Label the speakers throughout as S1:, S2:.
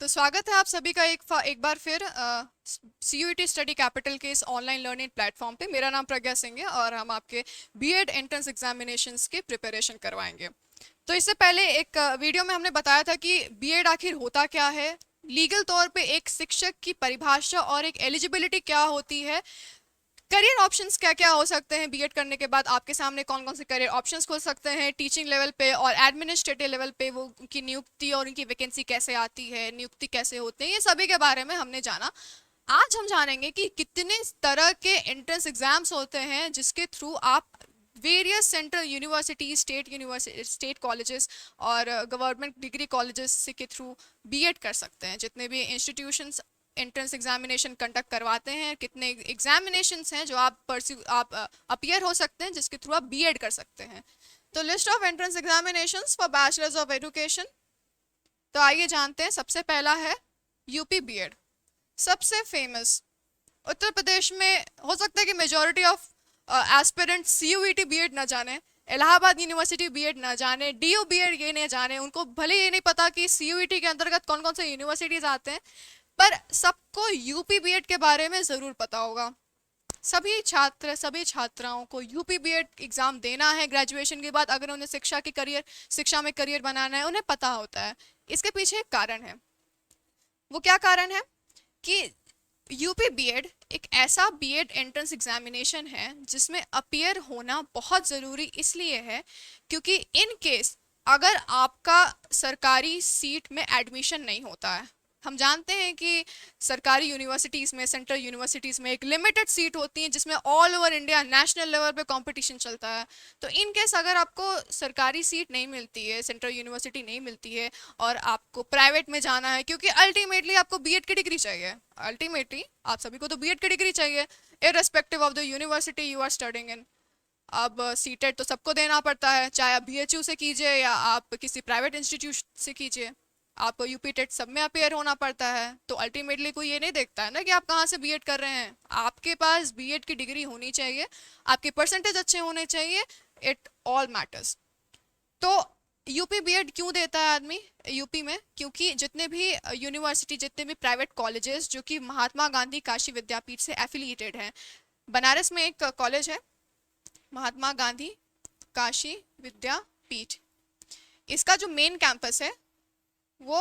S1: तो स्वागत है आप सभी का एक बार फिर सीयूईटी स्टडी कैपिटल के इस ऑनलाइन लर्निंग प्लेटफॉर्म पे। मेरा नाम प्रज्ञा सिंह है और हम आपके बीएड एंट्रेंस एग्जामिनेशंस की प्रिपरेशन करवाएंगे। तो इससे पहले एक वीडियो में हमने बताया था कि बीएड आखिर होता क्या है, लीगल तौर पे एक शिक्षक की परिभाषा और एक एलिजिबिलिटी क्या होती है, करियर ऑप्शंस क्या क्या हो सकते हैं बीएड करने के बाद, आपके सामने कौन कौन से करियर ऑप्शंस खुल सकते हैं टीचिंग लेवल पे और एडमिनिस्ट्रेटिव लेवल पे, वो उनकी नियुक्ति और उनकी वैकेंसी कैसे आती है, नियुक्ति कैसे होते हैं, ये सभी के बारे में हमने जाना। आज हम जानेंगे कि कितने तरह के एंट्रेंस एग्जाम्स होते हैं जिसके थ्रू आप various central university, state colleges और गवर्नमेंट डिग्री कॉलेजेस के थ्रू बीएड कर सकते हैं। जितने भी इंस्टीट्यूशंस एंट्रेंस एग्जामिनेशन कंडक्ट करवाते हैं, कितने एग्जामिनेशंस हैं जो आप अपीयर हो सकते हैं जिसके थ्रू आप बीएड कर सकते हैं। तो list of entrance examinations for bachelors of education. तो आइए जानते हैं। सबसे पहला है यूपी बीएड, सबसे फेमस। उत्तर प्रदेश में हो सकता है कि majority of aspirant CUET BEd ना जाने, इलाहाबाद यूनिवर्सिटी बीएड ना जाने, डीयू बीएड ये नहीं जाने, उनको भले ये नहीं पता कि सीयूईटी के अंतर्गत कौन कौन से यूनिवर्सिटीज आते हैं, पर सबको यूपी बीएड के बारे में ज़रूर पता होगा। सभी छात्र, सभी छात्राओं को यूपी बीएड एग्ज़ाम देना है ग्रेजुएशन के बाद, अगर उन्हें शिक्षा में करियर बनाना है, उन्हें पता होता है। इसके पीछे एक कारण है। वो क्या कारण है कि यूपी बीएड एक ऐसा बीएड एंट्रेंस एग्जामिनेशन है जिसमें अपीयर होना बहुत ज़रूरी इसलिए है क्योंकि इन केस अगर आपका सरकारी सीट में एडमिशन नहीं होता है, हम जानते हैं कि सरकारी यूनिवर्सिटीज़ में, सेंट्रल यूनिवर्सिटीज़ में एक लिमिटेड सीट होती है जिसमें all over India national level पे कंपटीशन चलता है। तो इन केस अगर आपको सरकारी सीट नहीं मिलती है, सेंट्रल यूनिवर्सिटी नहीं मिलती है और आपको प्राइवेट में जाना है, क्योंकि अल्टीमेटली आपको बीएड की डिग्री चाहिए, अल्टीमेटली आप सभी को तो बीएड की डिग्री चाहिए irrespective of the university you are studying in. अब सीटेट तो सबको देना पड़ता है, चाहे आप बीएचयू से कीजिए या आप किसी प्राइवेट इंस्टीट्यूट से कीजिए, आपको यूपी टेट सब में अपेयर होना पड़ता है। तो अल्टीमेटली कोई ये नहीं देखता है ना कि आप कहाँ से बीएड कर रहे हैं, आपके पास बीएड की डिग्री होनी चाहिए, आपके परसेंटेज अच्छे होने चाहिए, इट ऑल मैटर्स। तो यूपी बीएड क्यों देता है आदमी यूपी में? क्योंकि जितने भी यूनिवर्सिटी, जितने भी प्राइवेट कॉलेजेस जो कि महात्मा गांधी काशी विद्यापीठ से एफिलिएटेड हैं, बनारस में एक कॉलेज है महात्मा गांधी काशी विद्यापीठ, इसका जो मेन कैंपस है वो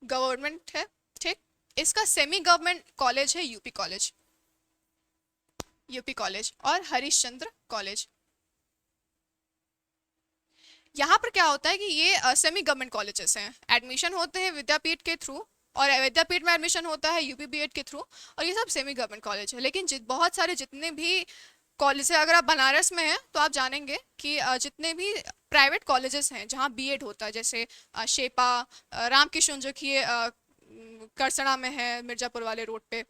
S1: गवर्नमेंट है, ठीक। इसका सेमी गवर्नमेंट कॉलेज है यूपी कॉलेज, यूपी कॉलेज और हरिश्चंद्र कॉलेज। यहाँ पर क्या होता है कि ये सेमी गवर्नमेंट कॉलेजेस हैं, एडमिशन होते हैं विद्यापीठ के थ्रू और विद्यापीठ में एडमिशन होता है यूपी बीएड के थ्रू, और ये सब सेमी गवर्नमेंट कॉलेज है। लेकिन बहुत सारे जितने भी कॉलेज है, अगर आप बनारस में हैं तो आप जानेंगे कि जितने भी प्राइवेट कॉलेजेस हैं जहाँ बीएड होता है, जैसे शेपा, रामकिशन जो कि करसना में है, मिर्जापुर वाले रोड पे,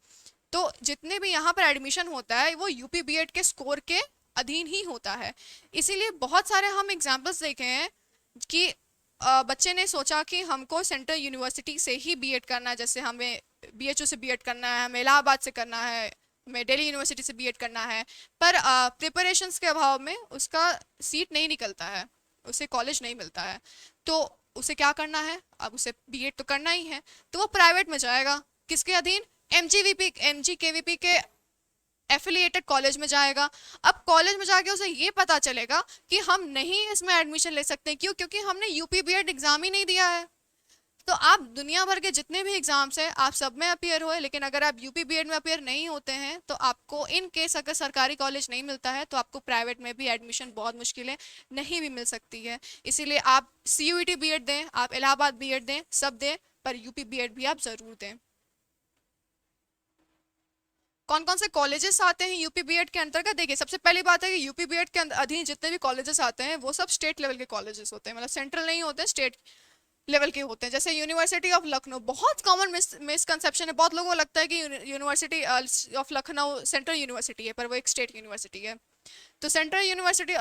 S1: तो जितने भी यहाँ पर एडमिशन होता है वो यूपी बीएड के स्कोर के अधीन ही होता है। इसीलिए बहुत सारे हम एग्जाम्पल्स देखे हैं कि बच्चे ने सोचा कि हमको सेंट्रल यूनिवर्सिटी से ही बीएड करना है, जैसे हमें बीएचयू से बीएड करना है, हमें इलाहाबाद से करना है, हमें दिल्ली यूनिवर्सिटी से बीएड करना है, पर प्रिपरेशंस के अभाव में उसका सीट नहीं निकलता है, उसे कॉलेज नहीं मिलता है। तो उसे क्या करना है? अब उसे बीएड तो करना ही है, तो वो प्राइवेट में जाएगा। किसके अधीन? एमजीकेवीपी के एफिलिएटेड कॉलेज में जाएगा। अब कॉलेज में जाके उसे ये पता चलेगा कि हम नहीं इसमें एडमिशन ले सकते। क्यों? क्योंकि हमने यूपी बीएड एग्जाम ही नहीं दिया है। तो आप दुनिया भर के जितने भी एग्जाम्स हैं आप सब में अपियर हुए, लेकिन अगर आप यूपी बीएड में अपियर नहीं होते हैं तो आपको इन केस अगर सरकारी कॉलेज नहीं मिलता है तो आपको प्राइवेट में भी एडमिशन बहुत मुश्किल है, नहीं भी मिल सकती है। इसीलिए आप सीयूईटी बीएड दें, आप इलाहाबाद बीएड दें, सब दें, पर यूपी बीएड भी आप जरूर दें। कौन कौन से कॉलेजेस आते हैं यूपी बीएड के अंतर्गत? देखिए, सबसे पहली बात है कि यूपी बीएड के अधीन जितने भी कॉलेजेस आते हैं वो सब स्टेट लेवल के कॉलेजेस होते हैं, मतलब सेंट्रल नहीं होते, स्टेट लेवल के होते हैं। जैसे यूनिवर्सिटी ऑफ लखनऊ, बहुत कॉमन मिसकंसेप्शन है, बहुत लोगों को लगता है कि university of Lucknow central university है, पर वो एक स्टेट यूनिवर्सिटी है। तो central university,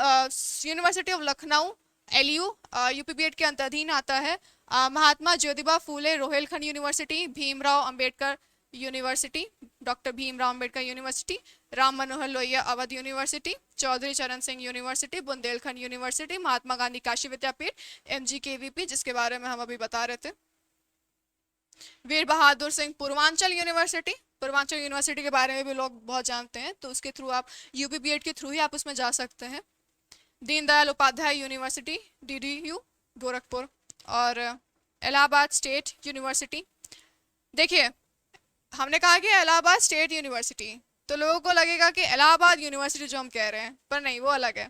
S1: university of Lucknow LU UP B Ed के अधीन आता है। Mahatma Jyotiba Phule Rohilkhand university, Bhimrao Ambedkar university, doctor Bhimrao Ambedkar university, Ram Manohar Lohia Awadh university, Chaudhary Charan Singh university, Bundelkhand university, Mahatma Gandhi Kashi Vidyapith, MGKVP जिसके बारे में हम अभी बता रहे थे। वीर बहादुर सिंह पूर्वांचल यूनिवर्सिटी, पूर्वांचल यूनिवर्सिटी के बारे में भी लोग बहुत जानते हैं, तो उसके थ्रू आप यूपी बीएड के थ्रू ही आप उसमें जा सकते हैं। दीनदयाल उपाध्याय यूनिवर्सिटी डीडीयू गोरखपुर, और इलाहाबाद स्टेट यूनिवर्सिटी। देखिए, हमने कहा कि इलाहाबाद स्टेट यूनिवर्सिटी, तो लोगों को लगेगा कि इलाहाबाद यूनिवर्सिटी जो हम कह रहे हैं, पर नहीं, वो अलग है।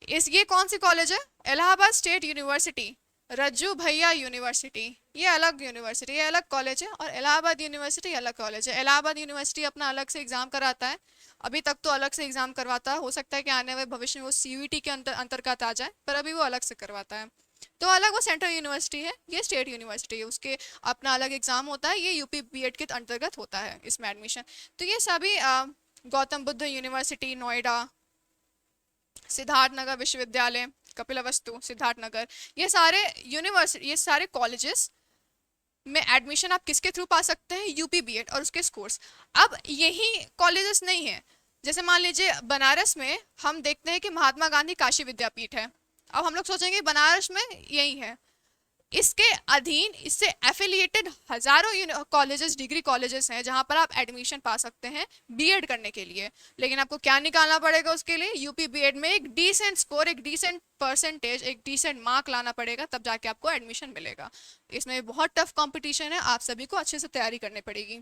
S1: ये कौन सी कॉलेज है? इलाहाबाद स्टेट यूनिवर्सिटी, रज्जू भैया यूनिवर्सिटी, ये अलग यूनिवर्सिटी, ये अलग कॉलेज है, और इलाहाबाद यूनिवर्सिटी अलग कॉलेज है। इलाहाबाद यूनिवर्सिटी अपना अलग से एग्जाम कराता है, अभी तक तो अलग से एग्जाम करवाता है, हो सकता है कि आने वाले भविष्य में वो सीयूईटी के अंतर्गत आ जाए, पर अभी वो अलग से करवाता है। तो अलग वो सेंट्रल यूनिवर्सिटी है, ये स्टेट यूनिवर्सिटी है, उसके अपना अलग एग्जाम होता है, ये यूपी बीएड के अंतर्गत होता है इसमें एडमिशन। तो ये सभी गौतम बुद्ध यूनिवर्सिटी नोएडा, सिद्धार्थ नगर विश्वविद्यालय कपिलवस्तु सिद्धार्थनगर, ये सारे यूनिवर्सिटी, ये सारे कॉलेजेस में एडमिशन आप किसके थ्रू पा सकते हैं? यूपी बीएड और उसके स्कोर्स। अब यही कॉलेजेस नहीं है, जैसे मान लीजिए बनारस में हम देखते हैं कि महात्मा गांधी काशी विद्यापीठ है, अब हम लोग सोचेंगे बनारस में यही है, इसके अधीन इससे एफिलिएटेड हजारों कॉलेजेस, डिग्री कॉलेजेस हैं जहां पर आप एडमिशन पा सकते हैं बीएड करने के लिए। लेकिन आपको क्या निकालना पड़ेगा उसके लिए? यूपी बीएड में एक डिसेंट स्कोर, एक डिसेंट परसेंटेज, एक डिसेंट मार्क लाना पड़ेगा, तब जाके आपको एडमिशन मिलेगा। इसमें बहुत टफ कंपटीशन है, आप सभी को अच्छे से तैयारी करनी पड़ेगी।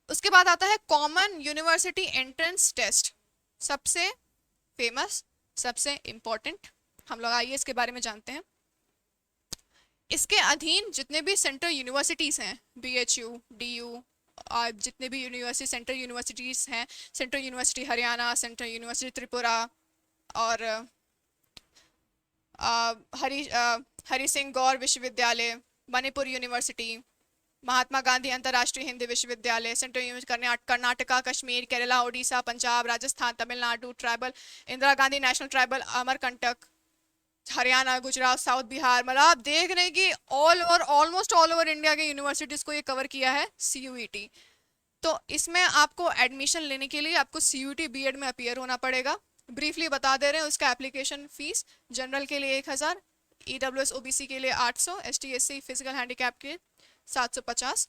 S1: उसके बाद आता है कॉमन यूनिवर्सिटी एंट्रेंस टेस्ट, सबसे फेमस, सबसे इंपॉर्टेंट। हम लोग आइए इसके बारे में जानते हैं। इसके अधीन जितने भी सेंट्रल यूनिवर्सिटीज़ हैं, बीएचयू, डीयू, और जितने भी यूनिवर्सिटी, सेंट्रल यूनिवर्सिटीज़ हैं, central university Haryana, central university Tripura, और हरि सिंह गौर विश्वविद्यालय, मणिपुर यूनिवर्सिटी, महात्मा गांधी अंतर्राष्ट्रीय हिंदी विश्वविद्यालय, central university Karnataka, Kashmir, Kerala, Orissa, Punjab, Rajasthan, Tamil Nadu, tribal, Indira Gandhi national tribal, Amarkantak, Haryana, Gujarat, south Bihar, मतलब आप देख रहे हैं कि all over, almost all over India के यूनिवर्सिटीज़ को ये कवर किया है सीयूईटी। तो इसमें आपको एडमिशन लेने के लिए आपको सीयूईटी बीएड में अपीयर होना पड़ेगा। ब्रीफली बता दे रहे हैं उसका एप्लीकेशन फीस, जनरल के लिए 1000, ईडब्ल्यूएस ओबीसी के लिए 800, एसटी एससी फिजिकल हैंडीकैप के 750।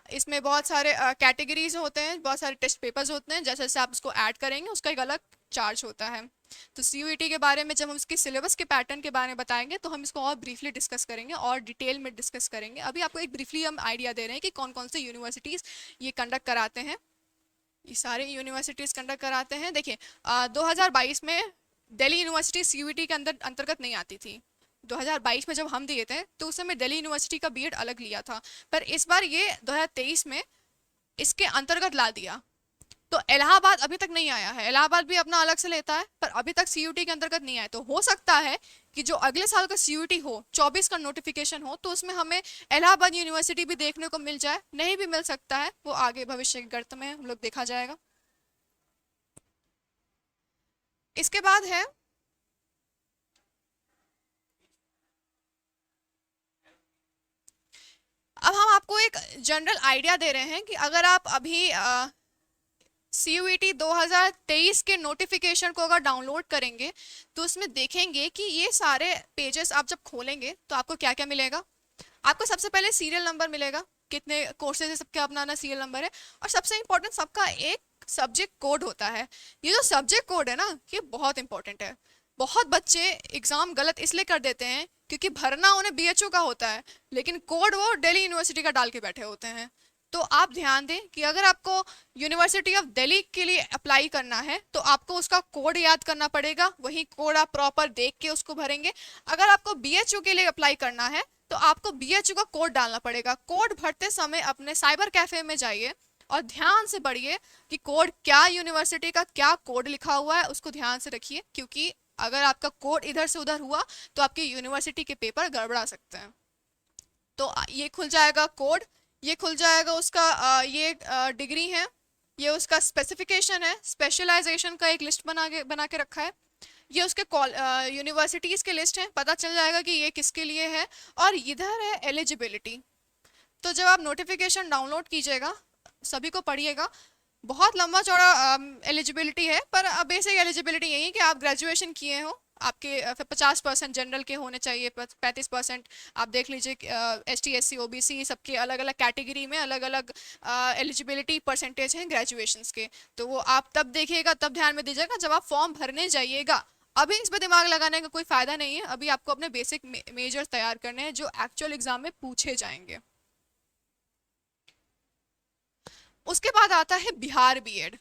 S1: इसमें बहुत सारे कैटेगरीज होते हैं, बहुत सारे टेस्ट पेपर्स होते हैं, जैसे जैसे आप उसको ऐड करेंगे उसका एक अलग चार्ज होता है। तो सीयूईटी के बारे में जब हम उसके सिलेबस के पैटर्न के बारे में बताएंगे तो हम इसको और ब्रीफली डिस्कस करेंगे और डिटेल में डिस्कस करेंगे। अभी आपको एक ब्रीफली हम आइडिया दे रहे हैं कि कौन कौन से यूनिवर्सिटीज़ ये कंडक्ट कराते हैं। ये सारे यूनिवर्सिटीज़ कंडक्ट कराते हैं। देखिए 2022 में दिल्ली यूनिवर्सिटी सीयूईटी के अंतर्गत नहीं आती थी। 2022 में जब हम दिए थे तो उस समय दिल्ली यूनिवर्सिटी का बीएड अलग लिया था, पर इस बार ये 2023 में इसके अंतर्गत ला दिया। तो इलाहाबाद अभी तक नहीं आया है, इलाहाबाद भी अपना अलग से लेता है, पर अभी तक सीयूटी के अंतर्गत नहीं आया। तो हो सकता है कि जो अगले साल का सीयूटी हो, 24 का नोटिफिकेशन हो, तो उसमें हमें इलाहाबाद यूनिवर्सिटी भी देखने को मिल जाए, नहीं भी मिल सकता है, वो आगे भविष्य के गर्त में हम लोग देखा जाएगा। इसके बाद है अब हम आपको एक जनरल आइडिया दे रहे हैं कि अगर आप अभी सीयूईटी 2023 के नोटिफिकेशन को अगर डाउनलोड करेंगे तो उसमें देखेंगे कि ये सारे पेजेस आप जब खोलेंगे तो आपको क्या क्या मिलेगा। आपको सबसे पहले सीरियल नंबर मिलेगा, कितने कोर्सेज है सबके अपना अपना सीरियल नंबर है, और सबसे इंपॉर्टेंट सबका एक सब्जेक्ट कोड होता है। ये जो सब्जेक्ट कोड है ना, ये बहुत इंपॉर्टेंट है। बहुत बच्चे एग्जाम गलत इसलिए कर देते हैं क्योंकि भरना उन्हें बीएचयू का होता है, लेकिन कोड वो दिल्ली यूनिवर्सिटी का डाल के बैठे होते हैं। तो आप ध्यान दें कि अगर आपको यूनिवर्सिटी ऑफ दिल्ली के लिए अप्लाई करना है तो आपको उसका कोड याद करना पड़ेगा, वही कोड आप प्रॉपर देख के उसको भरेंगे। अगर आपको बीएचयू के लिए अप्लाई करना है तो आपको बीएचयू का कोड डालना पड़ेगा। कोड भरते समय अपने साइबर कैफे में जाइए और ध्यान से पढ़िए कि कोड क्या, यूनिवर्सिटी का क्या कोड लिखा हुआ है उसको ध्यान से रखिए, क्योंकि अगर आपका कोड इधर से उधर हुआ तो आपके यूनिवर्सिटी के पेपर गड़बड़ा सकते हैं। तो ये खुल जाएगा कोड, ये खुल जाएगा उसका ये डिग्री है, ये उसका स्पेसिफिकेशन है, स्पेशलाइजेशन का एक लिस्ट बना के रखा है, ये उसके यूनिवर्सिटीज़ के लिस्ट है, पता चल जाएगा कि ये किसके लिए है। और इधर है एलिजिबिलिटी। तो जब आप नोटिफिकेशन डाउनलोड कीजिएगा सभी को पढ़िएगा, बहुत लंबा चौड़ा एलिजिबिलिटी है, पर बेसिक एलिजिबिलिटी यही कि आप ग्रेजुएशन किए हो आपके 50% जनरल के होने चाहिए, 35% आप देख लीजिए ST SC OBC सबके अलग अलग कैटेगरी में अलग अलग एलिजिबिलिटी परसेंटेज हैं ग्रेजुएशंस के। तो वो आप तब देखिएगा, तब ध्यान में दीजिएगा जब आप फॉर्म भरने जाइएगा। अभी इस पर दिमाग लगाने का कोई फायदा नहीं है, अभी आपको अपने बेसिक मेजर्स तैयार करने हैं जो एक्चुअल एग्जाम में पूछे जाएंगे। उसके बाद आता है बिहार बीएड।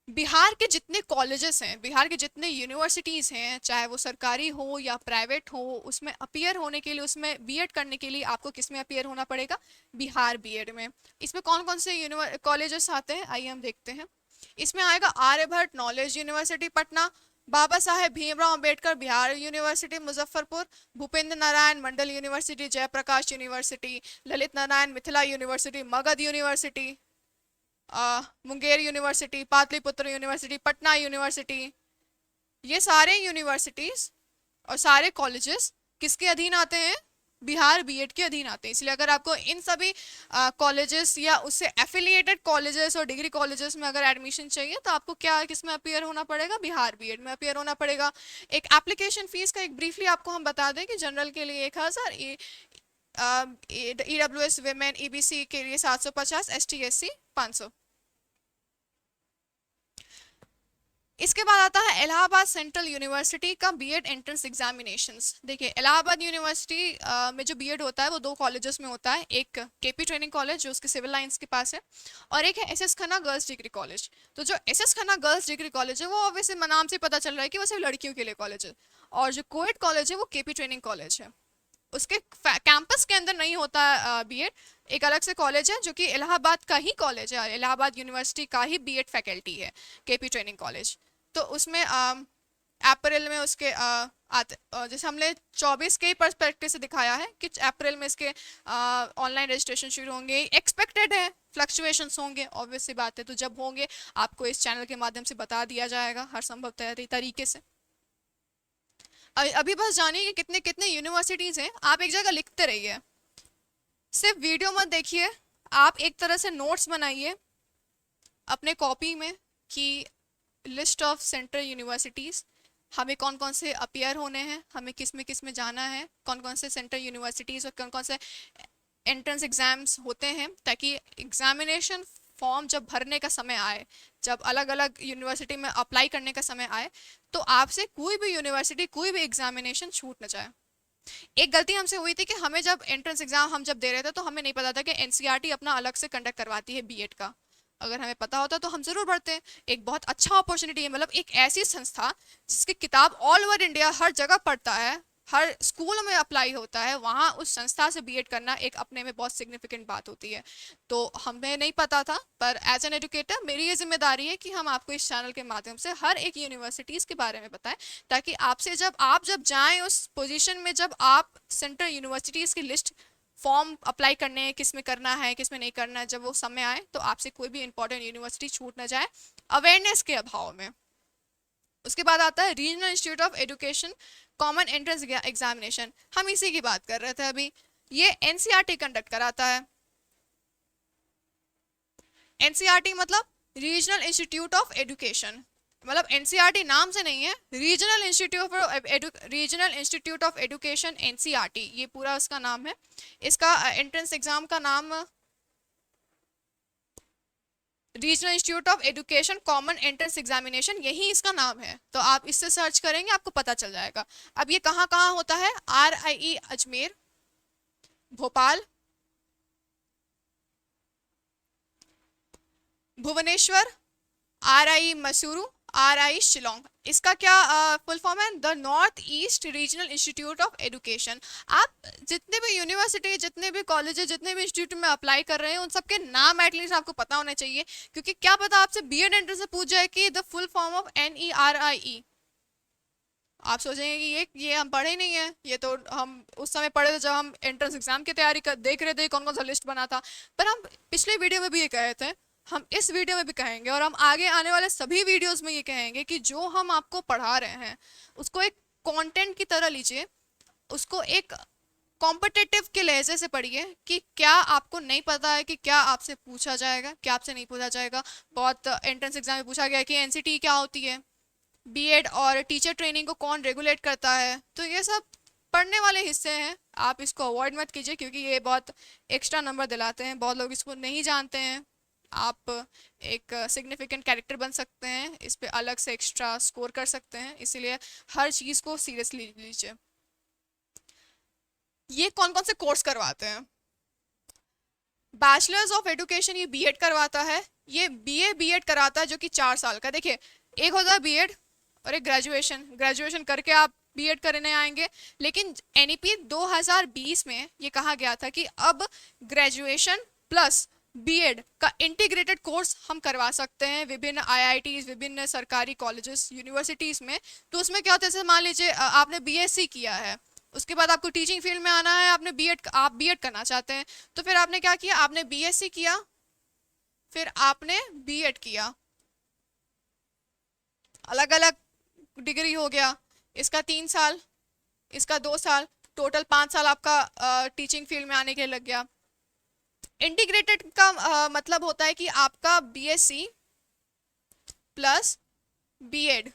S1: बिहार के जितने कॉलेजेस हैं, बिहार के जितने यूनिवर्सिटीज़ हैं, चाहे वो सरकारी हो या प्राइवेट हो, उसमें अपीयर होने के लिए, उसमें बीएड करने के लिए आपको किस में अपीयर होना पड़ेगा? बिहार बीएड में। इसमें कौन कौन से कॉलेजेस आते हैं, आइए हम देखते हैं। इसमें आएगा Aryabhatta knowledge university Patna, Baba Saheb Bhimrao Ambedkar Bihar university Muzaffarpur, Bhupendra Narayan Mandal university Jayprakash university, Lalit Narayan Mithila university Magadh university, Munger university, Pataliputra university, Patna university. ये सारे यूनिवर्सिटीज और सारे कॉलेजेस किसके अधीन आते हैं? बिहार बीएड के अधीन आते हैं। इसलिए अगर आपको इन सभी कॉलेजेस या उससे एफिलिएटेड कॉलेजेस और डिग्री कॉलेजेस में अगर एडमिशन चाहिए तो आपको क्या किस में अपीयर होना पड़ेगा? बिहार बीएड में अपीयर होना पड़ेगा। एक एप्लीकेशन फीस का एक ब्रीफली आपको हम बता दें कि जनरल के लिए 1000, EWS वुमेन EBC के लिए 750, ST SC 500। इसके बाद आता है इलाहाबाद सेंट्रल यूनिवर्सिटी का बीएड एंट्रेंस एग्जामिनेशंस। देखिए इलाहाबाद यूनिवर्सिटी में जो बीएड होता है वो 2 कॉलेजेस में होता है, एक केपी ट्रेनिंग कॉलेज जो उसके सिविल लाइंस के पास है, और एक है SS Khanna girls degree college. तो जो SS Khanna girls degree college है वो ऑब्वियसली नाम से पता चल रहा है कि वो सिर्फ लड़कियों के लिए कॉलेज है, और जो कोएड कॉलेज है वो केपी ट्रेनिंग कॉलेज है। उसके कैंपस के अंदर नहीं होता बीएड, एक अलग से कॉलेज है जो कि इलाहाबाद का ही कॉलेज है, इलाहाबाद यूनिवर्सिटी का ही बीएड फैकल्टी है केपी ट्रेनिंग कॉलेज। तो उसमें अप्रैल में उसके जैसे हमने 24 के पर्सपेक्टिव से दिखाया है कि अप्रैल में इसके ऑनलाइन रजिस्ट्रेशन शुरू होंगे, एक्सपेक्टेड है फ्लक्चुएशंस होंगे, ऑब्वियस सी बात है। तो जब होंगे आपको इस चैनल के माध्यम से बता दिया जाएगा हर संभव तरीके से। अभी बस जानिए कि कितने कितने यूनिवर्सिटीज़ हैं, आप एक जगह लिखते रहिए, सिर्फ वीडियो मत देखिए, आप एक तरह से नोट्स बनाइए अपने कॉपी में कि लिस्ट ऑफ सेंट्रल यूनिवर्सिटीज़, हमें कौन कौन से अपीयर होने हैं, हमें किस में जाना है, कौन कौन से सेंट्रल यूनिवर्सिटीज़ और कौन कौन से एंट्रेंस एग्ज़ाम्स होते हैं, ताकि एग्जामिनेशन फॉर्म जब भरने का समय आए, जब अलग अलग यूनिवर्सिटी में अप्लाई करने का समय आए, तो आपसे कोई भी यूनिवर्सिटी कोई भी एग्जामिनेशन छूट न जाए। एक गलती हमसे हुई थी कि हमें जब एंट्रेंस एग्जाम हम जब दे रहे थे तो हमें नहीं पता था कि एनसीईआरटी अपना अलग से कंडक्ट करवाती है बीएड का। अगर हमें पता होता तो हम जरूर पढ़ते। एक बहुत अच्छा अपॉर्चुनिटी है, मतलब एक ऐसी संस्था जिसकी किताब ऑल ओवर इंडिया हर जगह पढ़ता है, हर स्कूल में अप्लाई होता है, वहाँ उस संस्था से बीएड करना एक अपने में बहुत सिग्निफिकेंट बात होती है। तो हमें नहीं पता था, पर एज एन एजुकेटर मेरी ये जिम्मेदारी है कि हम आपको इस चैनल के माध्यम से हर एक यूनिवर्सिटीज़ के बारे में बताएं, ताकि आपसे जब जाएं उस पोजीशन में, जब आप सेंट्रल यूनिवर्सिटीज़ की लिस्ट फॉर्म अप्लाई करने किस में करना है किस में नहीं करना है, जब वो समय आए तो आपसे कोई भी इंपॉर्टेंट यूनिवर्सिटी छूट ना जाए अवेयरनेस के अभाव में। उसके बाद आता है regional institute of education common entrance examination. हम इसी की बात कर रहे थे अभी। ये एनसीईआरटी कंडक्ट कराता है। एनसीईआरटी मतलब रीजनल इंस्टीट्यूट ऑफ एजुकेशन, मतलब एनसीईआरटी नाम से नहीं है, regional institute of education NCERT, ये पूरा उसका नाम है। इसका एंट्रेंस एग्जाम का नाम regional institute of education common entrance examination, यही इसका नाम है। तो आप इससे सर्च करेंगे आपको पता चल जाएगा। अब ये कहाँ कहाँ होता है? RIE Ajmer, Bhopal, Bhubaneswar, RIE Mysuru, RIE Shillong. इसका क्या फुल फॉर्म है? The north east regional institute of education. आप जितने भी यूनिवर्सिटी, जितने भी कॉलेजेस, जितने भी इंस्टीट्यूट में अप्लाई कर रहे हैं, उन सबके नाम एटलीस्ट आपको पता होने चाहिए, क्योंकि क्या पता आपसे बीएड एंट्रेंस से पूछ जाए कि the full form of NERIE। आप सोचेंगे कि ये हम पढ़े नहीं है, ये तो हम उस समय पढ़े थे जब हम एंट्रेंस एग्जाम की तैयारी देख रहे थे कौन कौन सा लिस्ट बना था। पर हम पिछले वीडियो में भी ये कहे थे, हम इस वीडियो में भी कहेंगे, और हम आगे आने वाले सभी वीडियोस में ये कहेंगे कि जो हम आपको पढ़ा रहे हैं उसको एक कंटेंट की तरह लीजिए, उसको एक कॉम्पिटिटिव के लहजे से पढ़िए कि क्या आपको नहीं पता है कि क्या आपसे पूछा जाएगा, क्या आपसे नहीं पूछा जाएगा। बहुत एंट्रेंस एग्जाम में पूछा गया कि एनसीटी क्या होती है, बीएड और टीचर ट्रेनिंग को कौन रेगुलेट करता है, तो ये सब पढ़ने वाले हिस्से हैं, आप इसको अवॉइड मत कीजिए क्योंकि ये बहुत एक्स्ट्रा नंबर दिलाते हैं, बहुत लोग इसको नहीं जानते हैं। आप एक सिग्निफिकेंट कैरेक्टर बन सकते हैं, इस पे अलग से एक्स्ट्रा स्कोर कर सकते हैं, इसीलिए हर चीज़ को सीरियसली लीजिए। ये कौन कौन से कोर्स करवाते हैं? बैचलर्स ऑफ एजुकेशन ये बीएड करवाता है, ये बीए बीएड कराता है जो कि 4 साल का। देखिए, एक होता है बीएड और एक ग्रेजुएशन, ग्रेजुएशन करके आप बीएड करने आएंगे। लेकिन एनईपी 2020 में ये कहा गया था कि अब ग्रेजुएशन प्लस बीएड का इंटीग्रेटेड कोर्स हम करवा सकते हैं विभिन्न आईआईटीज, विभिन्न सरकारी कॉलेजेस, यूनिवर्सिटीज में। तो उसमें क्या होता है, जैसे मान लीजिए आपने बीएससी किया है, उसके बाद आपको टीचिंग फील्ड में आना है, आप बीएड करना चाहते हैं, तो फिर आपने क्या किया, आपने बीएससी किया, फिर आपने बीएड किया, अलग अलग डिग्री हो गया। इसका 3 साल, इसका 2 साल, टोटल 5 साल आपका टीचिंग फील्ड में आने के लिए लग गया। इंटीग्रेटेड का मतलब होता है कि आपका बीएससी प्लस बीएड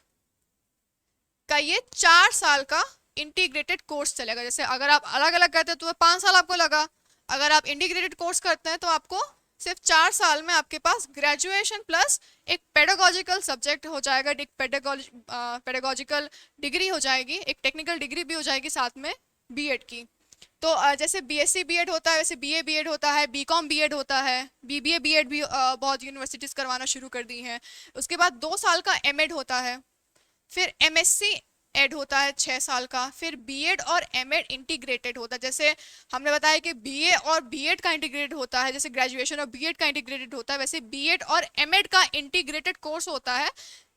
S1: का ये 4 साल का इंटीग्रेटेड कोर्स चलेगा। जैसे अगर आप अलग अलग करते हैं तो 5 साल आपको लगा, अगर आप इंटीग्रेटेड कोर्स करते हैं तो आपको सिर्फ 4 साल में आपके पास ग्रेजुएशन प्लस एक पेडागोजिकल सब्जेक्ट हो जाएगा, एक पेडागोजिकल डिग्री हो जाएगी, एक टेक्निकल डिग्री भी हो जाएगी साथ में बीएड की। तो जैसे बीएससी बीएड होता है वैसे बीए बीएड होता है, बीकॉम बीएड होता है, बीबीए बीएड भी बहुत यूनिवर्सिटीज़ करवाना शुरू कर दी हैं। उसके बाद 2 साल का एमएड होता है, फिर एमएससी एड होता है 6 साल का, फिर बीएड और एमएड इंटीग्रेटेड होता है। जैसे हमने बताया कि बीए और बीएड का इंटीग्रेटेड होता है, जैसे ग्रेजुएशन और बीएड का इंटीग्रेटेड होता है, वैसे बीएड और एमएड का इंटीग्रेटेड कोर्स होता है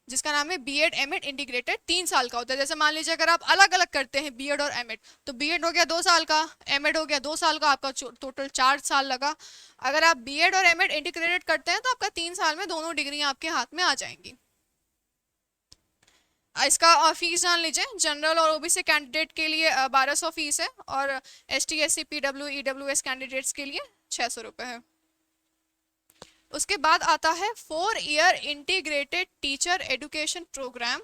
S1: जिसका नाम है बीएड एमएड इंटीग्रेटेड, 3 साल का होता है। जैसे मान लीजिए अगर आप अलग अलग करते हैं बीएड और एमएड, तो बीएड हो गया 2 साल का, एमएड हो गया 2 साल का, आपका टोटल 4 साल लगा। अगर आप बीएड और एमएड इंटीग्रेटेड करते हैं तो आपका 3 साल में दोनों डिग्री आपके हाथ में आ जाएंगी। इसका फीस जान लीजिए, जनरल और ओबीसी कैंडिडेट के लिए 1200 फीस है, और ST SC PW EWS candidates के लिए 600 रुपये है। उसके बाद आता है 4 year integrated teacher education programme,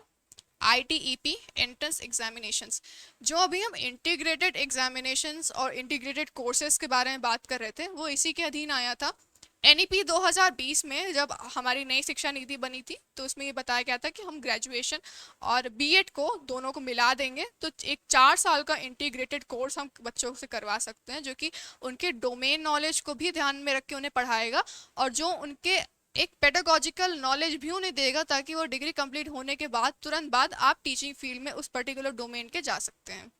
S1: ITEP entrance examinations. जो अभी हम इंटीग्रेटेड एग्जामिनेशंस और इंटीग्रेटेड कोर्सेज के बारे में बात कर रहे थे, वो इसी के अधीन आया था। एनईपी 2020 में जब हमारी नई शिक्षा नीति बनी थी तो उसमें ये बताया गया था कि हम ग्रेजुएशन और बीएड को दोनों को मिला देंगे, तो एक 4 साल का इंटीग्रेटेड कोर्स हम बच्चों से करवा सकते हैं जो कि उनके डोमेन नॉलेज को भी ध्यान में रख के उन्हें पढ़ाएगा, और जो उनके एक पेडागोजिकल नॉलेज भी उन्हें देगा, ताकि वो डिग्री कंप्लीट होने के बाद तुरंत बाद आप टीचिंग फील्ड में उस पर्टिकुलर डोमेन के जा सकते हैं।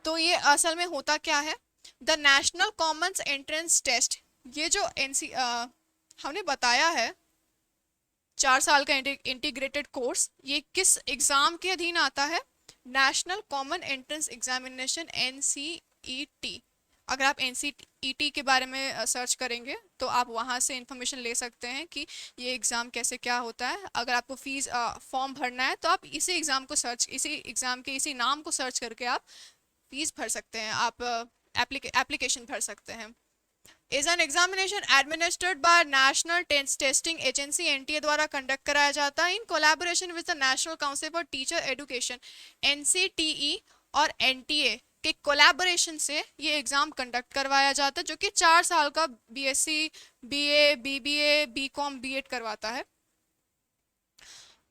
S1: तो ये असल में होता क्या है, the national common entrance test, ये जो हमने बताया है 4 साल का इंटीग्रेटेड कोर्स, ये किस एग्जाम के अधीन आता है, national common entrance examination NCET। अगर आप NCET के बारे में सर्च करेंगे तो आप वहाँ से इंफॉर्मेशन ले सकते हैं कि ये एग्ज़ाम कैसे क्या होता है। अगर आपको फीस फॉर्म भरना है तो आप इसी एग्ज़ाम को इसी एग्ज़ाम के इसी नाम को सर्च करके आप फीस भर सकते हैं, आप एप्लीकेशन भर सकते हैं। Is an examination administered by national testing agency NTA द्वारा कंडक्ट कराया जाता है in collaboration with the national council for teacher education NCTE और NTA के कोलैबोरेशन से ये एग्जाम कंडक्ट करवाया जाता है, जो कि 4 साल का BSc BA BBA BCom BEd करवाता है।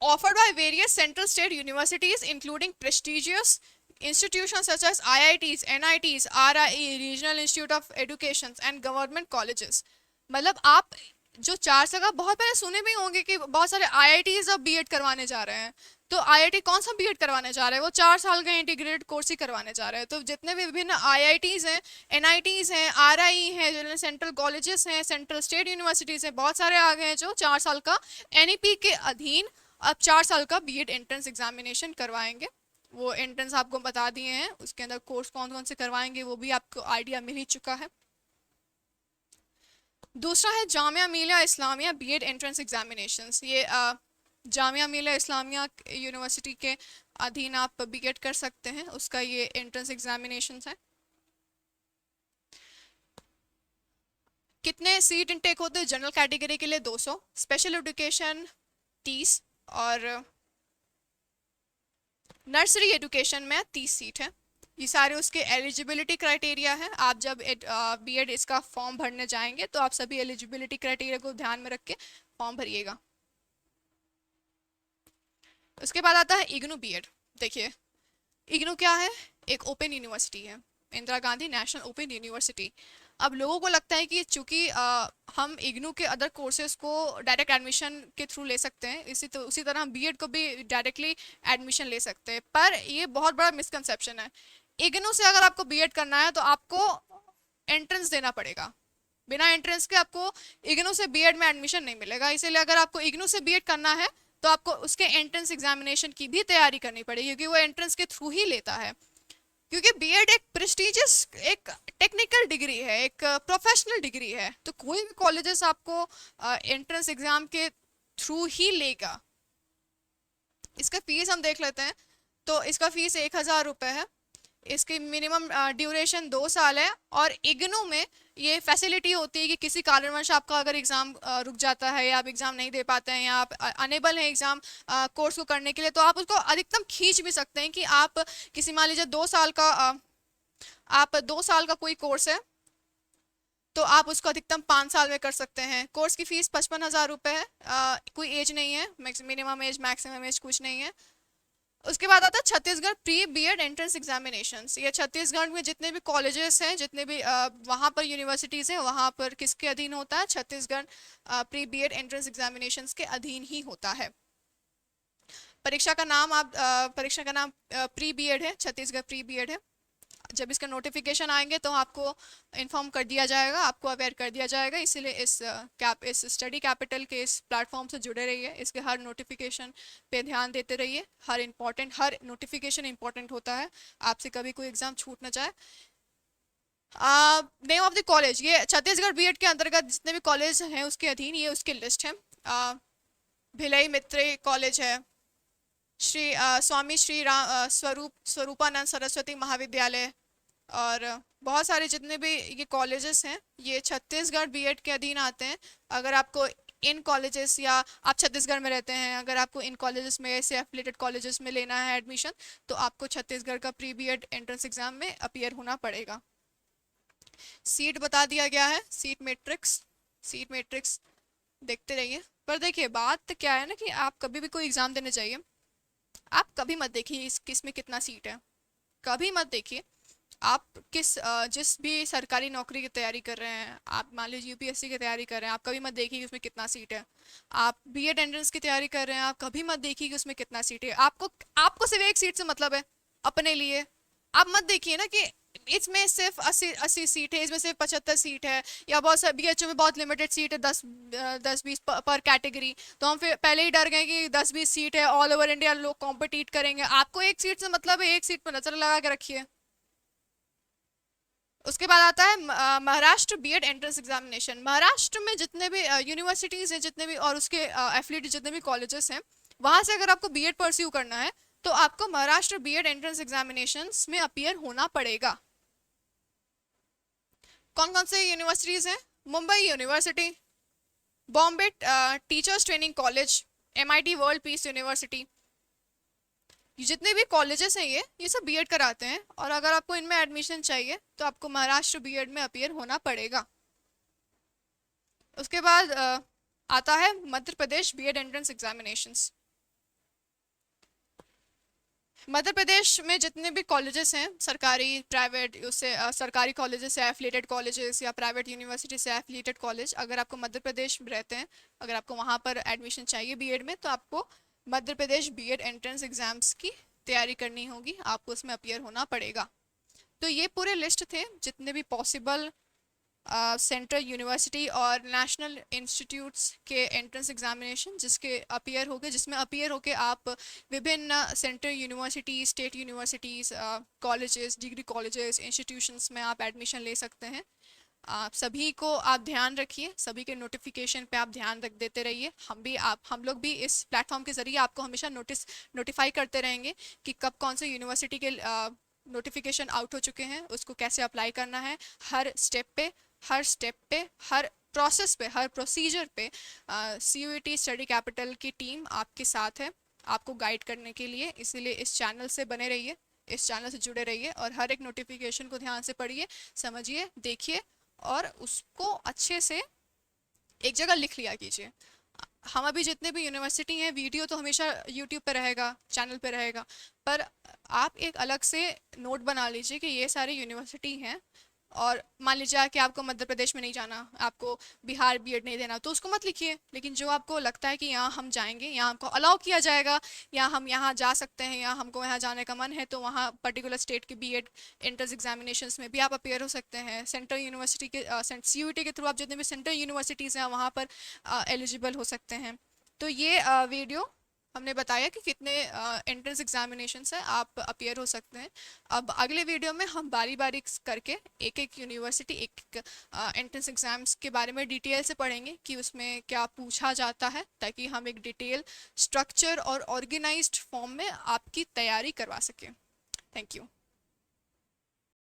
S1: Offered by various central state universities including prestigious institutions such as IITs, NITs, RIE, Regional Institute of Education and government colleges। मतलब आप जो 4 साल का, बहुत पहले सुने भी होंगे कि बहुत सारे IITs अब बीएड करवाने जा रहे हैं। तो IIT कौन सा बीएड करवाने जा रहे हैं, वो 4 साल का इंटीग्रेटेड कोर्स ही करवाने जा रहे हैं। तो जितने भी विभिन्न IITs हैं, NITs हैं, RIE हैं, जो सेंट्रल कॉलेजेस हैं, सेंट्रल स्टेट यूनिवर्सिटीज़ हैं, बहुत सारे आ गए हैं जो 4 साल का NEP के अधीन अब 4 साल का बीएड एंट्रेंस एग्जामिनेशन करवाएंगे। वो एंट्रेंस आपको बता दिए हैं, उसके अंदर कोर्स कौन कौन से करवाएंगे वो भी आपको आइडिया मिल ही चुका है। दूसरा है Jamia Millia Islamia BEd entrance examinations. ये जामिया मिलिया इस्लामिया यूनिवर्सिटी के अधीन आप बीएड कर सकते हैं, उसका ये एंट्रेंस एग्जामिनेशंस है। कितने सीट इनटेक होते हैं, जनरल कैटेगरी के लिए 200, स्पेशल एजुकेशन 30 और नर्सरी एजुकेशन में 30 सीट है। ये सारे उसके एलिजिबिलिटी क्राइटेरिया है। आप जब बीएड इसका फॉर्म भरने जाएंगे तो आप सभी एलिजिबिलिटी क्राइटेरिया को ध्यान में रख के फॉर्म भरिएगा। उसके बाद आता है इग्नू बीएड। देखिए इग्नू क्या है, एक ओपन यूनिवर्सिटी है, Indira Gandhi national open university. अब लोगों को लगता है कि चूंकि हम इग्नू के अदर कोर्सेज को डायरेक्ट एडमिशन के थ्रू ले सकते हैं, उसी तरह हम बीएड को भी डायरेक्टली एडमिशन ले सकते हैं, पर ये बहुत बड़ा मिसकंसेप्शन है। इग्नू से अगर आपको बीएड करना है तो आपको एंट्रेंस देना पड़ेगा। बिना एंट्रेंस के आपको इग्नू से बीएड में एडमिशन नहीं मिलेगा। इसीलिए अगर आपको इग्नू से बीएड करना है तो आपको उसके एंट्रेंस एग्जामिनेशन की भी तैयारी करनी पड़ेगी, क्योंकि वो एंट्रेंस के थ्रू ही लेता है। क्योंकि बीएड एक प्रेस्टिजियस, एक टेक्निकल डिग्री है, एक प्रोफेशनल डिग्री है, तो कोई भी कॉलेजेस आपको एंट्रेंस एग्जाम के थ्रू ही लेगा। इसका फीस हम देख लेते हैं। तो इसका फीस 1,000 रुपये है। इसकी मिनिमम ड्यूरेशन 2 साल है। और इग्नू में ये फैसिलिटी होती है कि किसी कारणवश आपका अगर एग्ज़ाम रुक जाता है या आप एग्ज़ाम नहीं दे पाते हैं या आप अनेबल हैं एग्ज़ाम कोर्स को करने के लिए, तो आप उसको अधिकतम खींच भी सकते हैं कि आप किसी, मान लीजिए 2 साल का आप 2 साल का कोई कोर्स है तो आप उसको अधिकतम 5 साल में कर सकते हैं। कोर्स की फीस 55,000 रुपये है। कोई एज नहीं है, मिनिमम एज मैक्सिमम एज कुछ नहीं है। उसके बाद आता है Chhattisgarh pre BEd entrance examinations. ये छत्तीसगढ़ में जितने भी कॉलेजेस हैं, जितने भी वहाँ पर यूनिवर्सिटीज़ हैं, वहाँ पर किसके अधीन होता है? Chhattisgarh pre BEd entrance examinations के अधीन ही होता है। परीक्षा का नाम प्री बीएड है, छत्तीसगढ़ प्री बीएड है। जब इसका नोटिफिकेशन आएंगे तो आपको इन्फॉर्म कर दिया जाएगा, आपको अवेयर कर दिया जाएगा। इसीलिए इस स्टडी कैपिटल के इस प्लेटफॉर्म से जुड़े रहिए, इसके हर नोटिफिकेशन पे ध्यान देते रहिए। हर नोटिफिकेशन इंपॉर्टेंट होता है, आपसे कभी कोई एग्जाम छूट ना जाए। नेम ऑफ द कॉलेज, ये छत्तीसगढ़ बीएड के अंतर्गत जितने भी कॉलेज हैं उसके अधीन ये उसकी लिस्ट है। भिलई मित्र कॉलेज है, स्वामी श्री राम स्वरूपानंद सरस्वती महाविद्यालय, और बहुत सारे जितने भी ये कॉलेजेस हैं ये छत्तीसगढ़ बीएड के अधीन आते हैं। अगर आपको इन कॉलेजेस, या आप छत्तीसगढ़ में रहते हैं, अगर आपको इन कॉलेजेस में ऐसे एफिलिएटेड कॉलेजेस में लेना है एडमिशन, तो आपको छत्तीसगढ़ का प्री बीएड एंट्रेंस एग्जाम में अपीयर होना पड़ेगा। सीट बता दिया गया है, सीट मैट्रिक्स देखते रहिए। पर देखिए बात क्या है ना, कि आप कभी भी कोई एग्जाम देने जाइए, आप कभी मत देखिए किस में कितना सीट है, कभी मत देखिए। आप जिस भी सरकारी नौकरी की तैयारी कर रहे हैं, आप मान लीजिए यूपीएससी की तैयारी कर रहे हैं, आप कभी मत देखिए कि उसमें कितना सीट है। आप बीएड एंट्रेंस की तैयारी कर रहे हैं, आप कभी मत देखिए कि उसमें कितना सीट है। आपको सिर्फ एक सीट से मतलब है अपने लिए। आप मत देखिए ना कि इसमें सिर्फ 80 सीट है, इसमें सिर्फ 75 सीट है, या बहुत सारे बीएचयू में बहुत लिमिटेड सीट है, 10-20 पर कैटेगरी। तो हम फिर पहले ही डर गए कि 10-20 सीट है, ऑल ओवर इंडिया लोग कॉम्पिटिट करेंगे। आपको एक सीट से मतलब है, एक सीट पर नजर लगा के रखिए। उसके बाद आता है Maharashtra BEd entrance examination. Maharashtra में जितने भी यूनिवर्सिटीज़ हैं, जितने भी और उसके एफिलिएटेड जितने भी कॉलेजेस हैं, वहाँ से अगर आपको बीएड परस्यू करना है तो आपको महाराष्ट्र बीएड एंट्रेंस एग्जामिनेशंस में अपीयर होना पड़ेगा। कौन कौन से यूनिवर्सिटीज़ हैं? Mumbai university, Bombay teachers training college, MIT world peace university. जितने भी कॉलेजेस हैं ये सब बीएड कराते हैं, और अगर आपको इनमें एडमिशन चाहिए तो आपको महाराष्ट्र बीएड में अपीयर होना पड़ेगा। उसके बाद आता है Madhya Pradesh BEd entrance examinations. Madhya Pradesh में जितने भी कॉलेजेस हैं, सरकारी प्राइवेट, उससे सरकारी कॉलेजेस से एफिलिएटेड कॉलेजेस या प्राइवेट यूनिवर्सिटी से एफिलिएटेड कॉलेज, अगर आपको मध्य प्रदेश में रहते हैं, अगर आपको वहाँ पर एडमिशन चाहिए बीएड में, तो आपको Madhya Pradesh BEd entrance exams की तैयारी करनी होगी, आपको उसमें अपीयर होना पड़ेगा। तो ये पूरे लिस्ट थे जितने भी पॉसिबल सेंट्रल यूनिवर्सिटी और नेशनल इंस्टीट्यूट्स के एंट्रेंस एग्जामिनेशन जिसमें अपीयर होके आप विभिन्न central universities, state universities, colleges, degree colleges, institutions में आप एडमिशन ले सकते हैं। आप सभी को आप ध्यान रखिए, सभी के नोटिफिकेशन पे आप ध्यान रख देते रहिए। हम लोग भी इस प्लेटफॉर्म के ज़रिए आपको हमेशा नोटिफाई करते रहेंगे कि कब कौन से यूनिवर्सिटी के नोटिफिकेशन आउट हो चुके हैं, उसको कैसे अप्लाई करना है। हर स्टेप पे, हर प्रोसेस पे, हर प्रोसीजर पे CUET स्टडी कैपिटल की टीम आपके साथ है। आपको गाइड करने के लिए, इसीलिए इस चैनल से बने रहिए, इस चैनल से जुड़े रहिए और हर एक नोटिफिकेशन को ध्यान से पढ़िए, समझिए, देखिए और उसको अच्छे से एक जगह लिख लिया कीजिए। हम अभी जितने भी यूनिवर्सिटी हैं, वीडियो तो हमेशा यूट्यूब पे रहेगा, चैनल पे रहेगा, पर आप एक अलग से नोट बना लीजिए कि ये सारी यूनिवर्सिटी हैं। और मान लीजिए कि आपको मध्य प्रदेश में नहीं जाना, आपको बिहार बीएड नहीं देना, तो उसको मत लिखिए, लेकिन जो आपको लगता है कि यहाँ हम जाएंगे, यहाँ हमको अलाउ किया जाएगा, या हम यहाँ जा सकते हैं, या हमको यहाँ जाने का मन है, तो वहाँ पर्टिकुलर स्टेट के बीएड एंट्रेंस एग्जामिनेशंस में भी आप अपेयर हो सकते हैं। सेंट्रल यूनिवर्सिटी के सीयूईटी के थ्रू आप जितने भी सेंट्रल यूनिवर्सिटीज़ हैं वहाँ पर एलिजिबल हो सकते हैं। तो ये वीडियो हमने बताया कि कितने एंट्रेंस एग्जामिनेशंस हैं आप अपियर हो सकते हैं। अब अगले वीडियो में हम बारी बारी करके एक एक यूनिवर्सिटी, एक एंट्रेंस एग्जाम्स के बारे में डिटेल से पढ़ेंगे कि उसमें क्या पूछा जाता है, ताकि हम एक डिटेल स्ट्रक्चर और ऑर्गेनाइज्ड फॉर्म में आपकी तैयारी करवा सकें। Thank you.